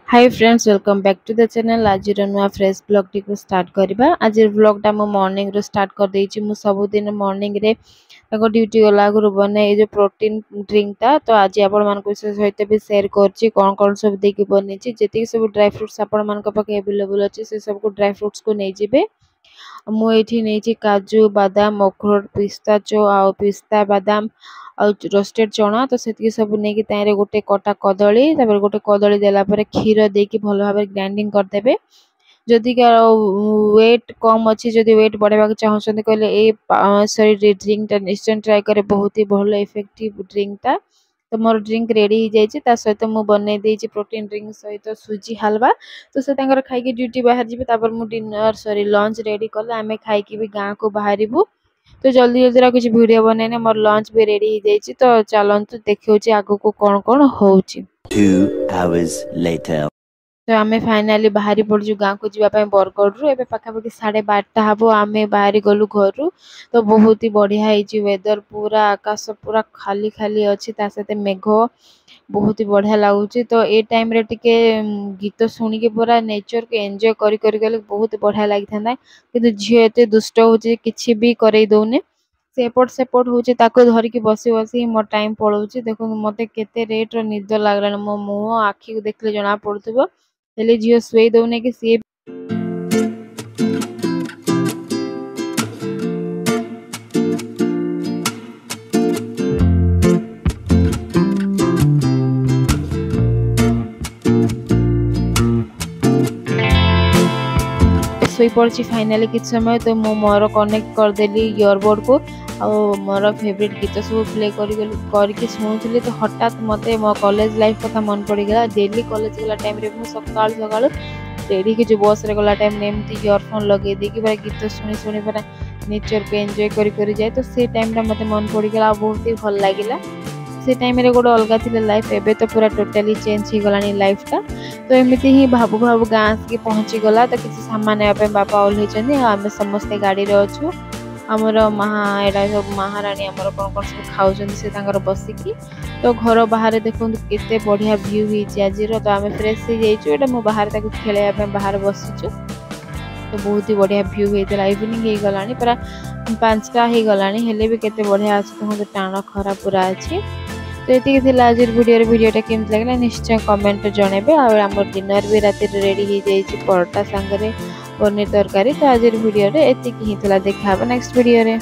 Hi friends welcome back to the channel. आज नुआ fresh blog टी को स्टार्ट करबा। आज ब्लॉग टा मो मॉर्निंग रो स्टार्ट कर देछि। मु सब दिन मॉर्निंग रे ताको ड्यूटी गला गुरु बने ए जो प्रोटीन ड्रिंक टा तो आज आपण मान को सहित भी शेयर करछि कोन कोन सब दे के बनेछि। जेति सब ड्राई फ्रूट्स आपण मान को पाके अवेलेबल अछि से सब को ड्राई फ्रूट्स को नै जिबे। मु एठी नै काजू बादाम अखरोट पिस्ताचो आ पिस्ता बादाम और रोस्टेड चना तो से सब नहीं कि गोटे कटा कदली गोटे कदली देला पर क्षीर देकी भल भाव ग्राइंडिंग करदेबे। जदि वेट कम अच्छी जदि वेट बढ़ावा चाहते कहले ए सॉरी ड्रिंक टा निश्चय ट्राई करे। बहुत ही भल इफेक्टिव ड्रिंक टा। तो मोर ड्रिंक रेडी हो जाए सहित मु बनै देछि प्रोटीन ड्रिंक सहित सुजी हलवा। तो से खाई ड्यूटी बाहर जी मु डिनर सॉरी लंच रेडी कले आमे खाई भी गाँ को बाहरबू। तो जल्दी जल्दी कुछ वीडियो बनने मोर लंच भी रेडी हो जाए। तो चलतु देखिए आगो को कौन कौन होउची। 2 hours later तो आमे फाइनाली बाहरी पड़जु गाँ को जीवाई बरगढ़ रु एबे पाखापाखि 12:30 हम आमे बाहरी गलु घर। तो बहुत ही बढ़िया वेदर पूरा आकाश पूरा खाली खाली अच्छी साथ मेघ बहुत ही बढ़िया लगुच। तो ए टाइम रे टिके गीत शुणी के पूरा नेचर के एंजॉय करी करी गले बहुत बढ़िया लगी था। कि झील एत दुष्ट हो कि भी करे दौने सेपट सेपट होचे ताको धरिकी बसी बसी मो टाइम पळौची। देखो मते केते रेट रो निद लागलान मो मुंह आखी को देखले जना पड़थबो हेले झियो सुई दौने कि सी सोई पड़ी फाइनाली किछ समय। तो मो मोर कनेक्ट करदेली इयरबड को आ मोर फेवरेट गीत सब प्ले करके शुणुली। तो हठात मते मो कॉलेज लाइफ कथा मन पड़गला। डेली कॉलेज गला टाइम रे सकाल सकाल रेडी के जो बस रे गला टाइम एमती इयरफोन लगे देकी पूरा गीत शुणी शुणी पूरा नेचर को एंजॉय करी जाए। तो से टाइम रे मते मन पड़गला बहुत ही भल लागिला। से टाइम रे गोटे अलग थी लाइफ एबे तो पूरा टोटाली चेंज हो गलानी लाइफ टा। तो एमती ही भाबू भाबू गाँ आसिक पहुँची गला। तो किसी सामान नापे बापा ओल्लैछन्ती आमे समस्ते गाड़ी रे अछु। आमर एटा सब महारानी आमर कौन कौन सब खाऊँ से बसिकी। तो घर बाहर देखो केते बढ़िया व्यू होइछि आज। तो आमे फ्रेश हो जाइछु एटा मु बाहर ताको खेलैया बाहर बसिछु। तो बहुत ही बढ़िया व्यू होता इवनिंग हो गलानी पूरा 5टा हो गलानी हेले भी केते बढ़िया अछि। तो टाण खरा पूरा अछि। तो ये आज वीडियोटा केमती लगे निश्चय कमेंट जनइबे। आम डिनर भी राति रेडी हो जाए परोटा सांगे पनीर तरकारी। तो आज वीडियो एति ही देखा नेक्स्ट वीडियो रे।